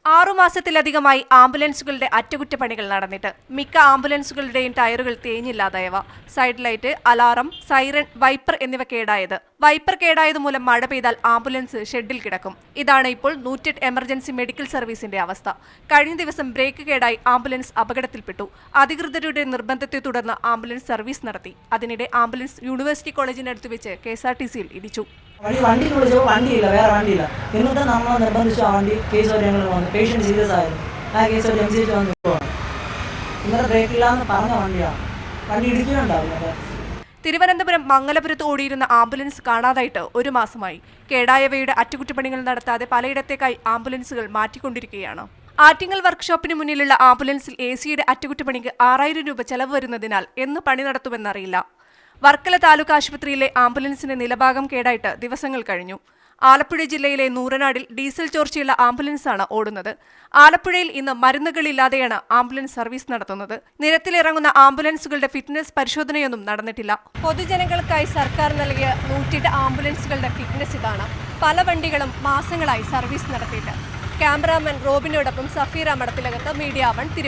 6 മാസത്തിലധികമായി ആംബുലൻസുകളുടെ അറ്റകുറ്റപ്പണികൾ നടന്നിട്ട് മിക്ക ആംബുലൻസുകളുടെയും ടയറുകൾ തേഞ്ഞില്ലാതായവ. Side light, alarm, siren, wiper എന്നിവ കേടായത്. വൈപ്പർ കേടായതുമൂലം മഴ പെയ്താൽ ആംബുലൻസ് ഷെഡിൽ കിടക്കും. ഇതാണ് ഇപ്പോൾ 108 എമർജൻസി മെഡിക്കൽ സർവീസിന്റെ അവസ്ഥ. കഴിഞ്ഞ ദിവസം ബ്രേക്ക് കേടായി ആംബുലൻസ് അപകടത്തിൽപ്പെട്ടു. അധികൃതരുടെ നിർബന്ധത്തെ തുടർന്ന് ആംബുലൻസ് സർവീസ് നടത്തി. അതിനിടെ ആംബുലൻസ് യൂണിവേഴ്സിറ്റി കോളേജിനടുത്ത് വെച്ച് KSRTCയിൽ ഇടിച്ചു. വണ്ടി വിളിച്ചപ്പോൾ വണ്ടിയില്ല, വേറെ വണ്ടിയില്ല. എന്നിട്ട് നമ്മൾ നിർബന്ധിച്ചു ആ വണ്ടി കേസ് വരെ ഞങ്ങൾ വന്നു. പേഷ്യൻ്റ് സീരിയസ് ആയിരുന്നു. ആ കേസ് വരെ MCH വന്ന് പോവാണ്. ഇന്നലെ ബ്രേക്ക് ഇല്ലാന്ന് പറഞ്ഞ വണ്ടിയാണ്. വണ്ടി ഇടിക്കുന്നുണ്ടാവില്ല. തിരുവനന്തപുരം മംഗലപുരത്ത് ഓടിയിരുന്ന ആംബുലൻസ് കാണാതായിട്ട് 1 മാസമായി. കേടായവയുടെ അറ്റകുറ്റപ്പണികൾ നടത്താതെ പലയിടത്തേക്കായി ആംബുലൻസുകൾ മാറ്റിക്കൊണ്ടിരിക്കുകയാണ്. ആറ്റിങ്ങൽ വർക്ക്ഷോപ്പിന് മുന്നിലുള്ള ആംബുലൻസിൽ AC-യുടെ അറ്റകുറ്റപ്പണിക്ക് 6000 രൂപ ചെലവ് വരുന്നതിനാൽ എന്ന് പണി നടത്തുമെന്നറിയില്ല. വർക്കല താലൂക്ക് ആശുപത്രിയിലെ ആംബുലൻസിന്റെ നിലഭാഗം കേടായിട്ട് ദിവസങ്ങൾ കഴിഞ്ഞു. ആലപ്പുഴ ജില്ലയിലെ നൂറനാടിൽ ഡീസൽ ചോർച്ചയുള്ള ആംബുലൻസാണ് ഓടുന്നത്. ആലപ്പുഴയിൽ ഇന്ന് മരുന്നുകളില്ലാതെയാണ് ആംബുലൻസ് സർവീസ് നടത്തുന്നത്. നിരത്തിലിറങ്ങുന്ന ആംബുലൻസുകളുടെ ഫിറ്റ്നസ് പരിശോധനയൊന്നും നടന്നിട്ടില്ല. പൊതുജനങ്ങൾക്കായി സർക്കാർ നൽകിയ 108 ആംബുലൻസുകളുടെ ഫിറ്റ്നസ് ഇതാണ്. പല വണ്ടികളും മാസങ്ങളായി സർവീസ് നടത്തിയിട്ട്. ക്യാമറാമാൻ റോബിനോടൊപ്പം സഫീറ മടത്തിലകത്ത്, മീഡിയ 1.